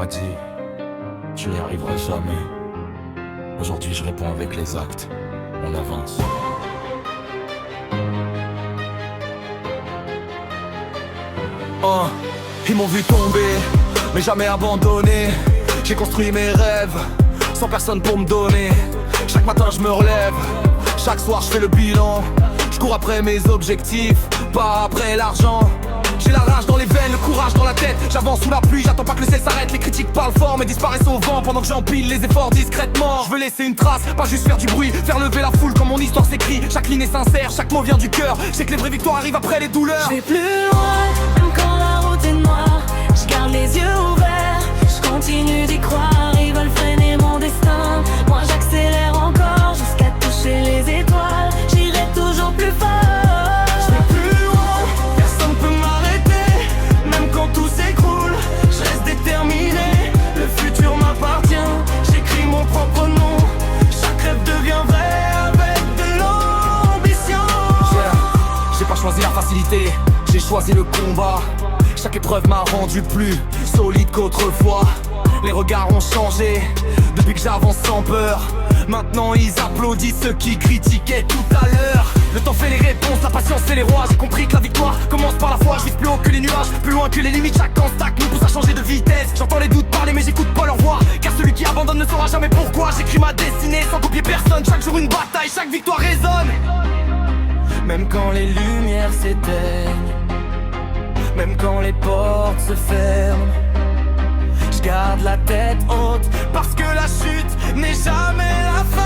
m'a dit, tu n'y arriveras jamais. Aujourd'hui je réponds avec les actes, on avance. Oh, ils m'ont vu tomber, mais jamais abandonné. J'ai construit mes rêves, sans personne pour me donner. Chaque matin je me relève, chaque soir je fais le bilan. Je cours après mes objectifs, pas après l'argent. J'ai la rage dans les veines, le courage dans la tête. J'avance sous la pluie, j'attends pas que le ciel s'arrête. Les critiques parlent fort mais disparaissent au vent pendant que j'empile les efforts discrètement. Je veux laisser une trace, pas juste faire du bruit, faire lever la foule quand mon histoire s'écrit. Chaque ligne est sincère, chaque mot vient du cœur. Je sais que les vraies victoires arrivent après les douleurs. Je vais plus loin, même quand la route est noire. Je garde les yeux ouverts, je continue d'y croire. Ils veulent freiner mon destin, moi j'accélère encore jusqu'à toucher les étoiles. J'irai toujours plus fort. Tout s'écroule, je reste déterminé. Le futur m'appartient, j'écris mon propre nom. Chaque rêve devient vrai avec de l'ambition. J'ai pas choisi la facilité, j'ai choisi le combat. Chaque épreuve m'a rendu plus solide qu'autrefois. Les regards ont changé depuis que j'avance sans peur. Maintenant ils applaudissent ceux qui critiquaient tout à l'heure. Le temps fait les réponses, la patience fait les rois. J'ai compris que la victoire commence par la foi. Je vise plus haut que les nuages, plus loin que les limites. Chaque obstacle nous pousse à changer de vitesse. J'entends les doutes parler mais j'écoute pas leur voix. Car celui qui abandonne ne saura jamais pourquoi. J'écris ma destinée sans copier personne. Chaque jour une bataille, chaque victoire résonne. Même quand les lumières s'éteignent, même quand les portes se ferment, je garde la tête haute parce que la chute n'est jamais la fin.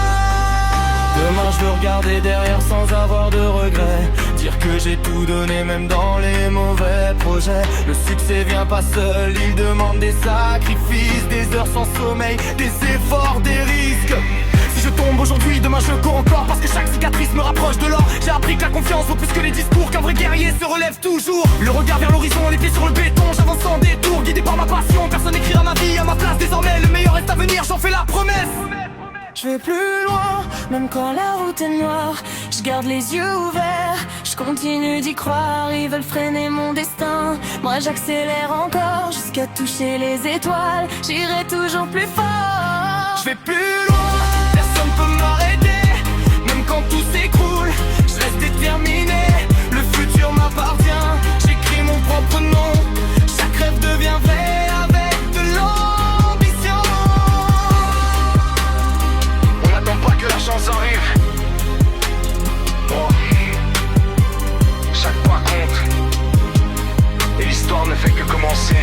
Demain je veux regarder derrière sans avoir de regrets. Dire que j'ai tout donné même dans les mauvais projets. Le succès vient pas seul, il demande des sacrifices. Des heures sans sommeil, des efforts, des risques. Si je tombe aujourd'hui, demain je cours encore. Parce que chaque cicatrice me rapproche de l'or. J'ai appris que la confiance vaut plus que les discours. Qu'un vrai guerrier se relève toujours. Le regard vers l'horizon, les pieds sur le béton. J'avance sans détour, guidé par ma passion. Personne n'écrira ma vie à ma place désormais. Le meilleur reste à venir, j'en fais la promesse. Je vais plus loin, même quand la route est noire. Je garde les yeux ouverts, je continue d'y croire. Ils veulent freiner mon destin, moi j'accélère encore jusqu'à toucher les étoiles. J'irai toujours plus fort. Je vais plus loin, personne peut m'arrêter. Même quand tout s'écroule, je reste déterminé. Le futur m'appartient, j'écris mon propre nom. Chaque rêve devient vrai avec de l'ambition. On n'attend pas que la chance arrive. Bon, chaque pas compte. Et l'histoire ne fait que commencer.